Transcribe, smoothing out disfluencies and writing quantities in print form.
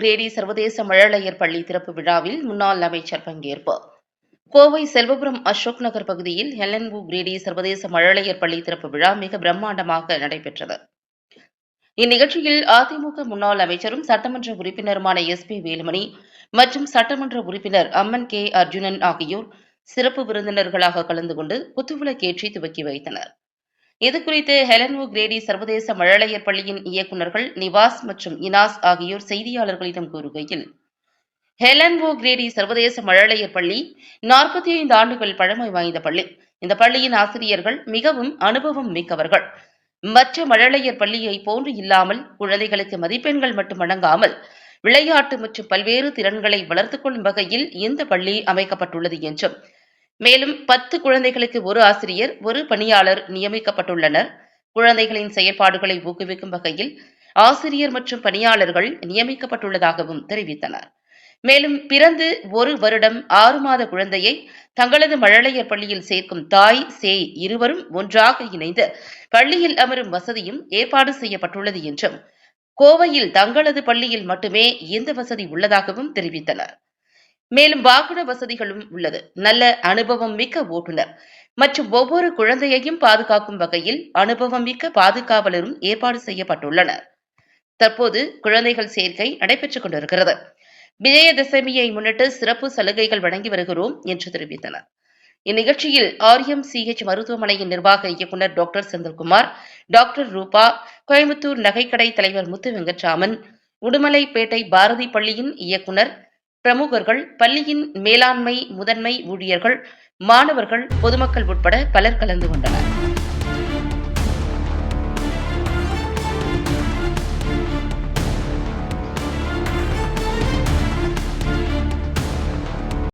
Grady சர்வதேச மழலையர் பள்ளி திறப்பு விழாவில் முன்னாள் அமைச்சர் பங்கேற்பு. கோவை செல்வபுரம் அசோக் நகர் பகுதியில் கிரேடி சர்வதேச மழலையர் பள்ளி திறப்பு விழா மிக பிரம்மாண்டமாக நடைபெற்றது. இந்நிகழ்ச்சியில் அதிமுக முன்னாள் அமைச்சரும் சட்டமன்ற உறுப்பினருமான SP வேலுமணி மற்றும் சட்டமன்ற உறுப்பினர் அம்மன் K அர்ஜுனன் ஆகியோர் சிறப்பு விருந்தினர்களாக கலந்து கொண்டு குத்துவிளக்கேற்றி துவக்கி வைத்தனர். இதுகுறித்து கிரேடி சர்வதேச மழலையர் பள்ளியின் இயக்குநர்கள் நிவாஸ் மற்றும் இனாஸ் ஆகியோர் செய்தியாளர்களிடம் கூறுகையில், கிரேடி சர்வதேச மழலையர் பள்ளி 45 ஆண்டுகள் பழமை வாய்ந்த பள்ளி. இந்த பள்ளியின் ஆசிரியர்கள் மிகவும் அனுபவம் மிக்கவர்கள். மற்ற மழலையர் பள்ளியை போன்று இல்லாமல் குழந்தைகளுக்கு மதிப்பெண்கள் மட்டும் வழங்காமல் விளையாட்டு மற்றும் பல்வேறு திறன்களை வளர்த்துக் கொள்ளும் வகையில் இந்த பள்ளி அமைக்கப்பட்டுள்ளது என்றும், மேலும் 10 குழந்தைகளுக்கு ஒரு ஆசிரியர், ஒரு பணியாளர் நியமிக்கப்பட்டுள்ளனர். குழந்தைகளின் செயல்பாடுகளை ஊக்குவிக்கும் வகையில் ஆசிரியர் மற்றும் பணியாளர்கள் நியமிக்கப்பட்டுள்ளதாகவும் தெரிவித்தனர். மேலும் பிறந்து 1 வருடம் 6 மாத குழந்தையை தங்களது மழலையர் பள்ளியில் சேர்க்கும் தாய், சேய் இருவரும் ஒன்றாக இணைந்து பள்ளியில் அமரும் வசதியும் ஏற்பாடு செய்யப்பட்டுள்ளது என்றும், கோவையில் தங்களது பள்ளியில் மட்டுமே இந்த வசதி உள்ளதாகவும் தெரிவித்தனர். மேலும் வாகன வசதிகளும் உள்ளது. நல்ல அனுபவம் மிக்க ஓட்டுநர் மற்றும் ஒவ்வொரு குழந்தையையும் பாதுகாக்கும் வகையில் அனுபவம் மிக்க பாதுகாவலரும் ஏற்பாடு செய்யப்பட்டுள்ளனர். தற்போது குழந்தைகள் சேர்க்கை நடைபெற்றுக் கொண்டிருக்கிறது. விஜயதசமியை முன்னிட்டு சிறப்பு சலுகைகள் வழங்கி வருகிறோம் என்று தெரிவித்தனர். இந்நிகழ்ச்சியில் RMCH மருத்துவமனையின் நிர்வாக இயக்குநர் டாக்டர் செந்தில்குமார், டாக்டர் ரூபா, கோயம்புத்தூர் நகைக்கடை தலைவர் முத்து வெங்கட்ராமன், உடுமலைப்பேட்டை பாரதி பள்ளியின் இயக்குநர், பிரமுகர்கள், பள்ளியின் மேலாண்மை முதன்மை ஊழியர்கள், மாணவர்கள், பொதுமக்கள் உட்பட பலர் கலந்து கொண்டனர்.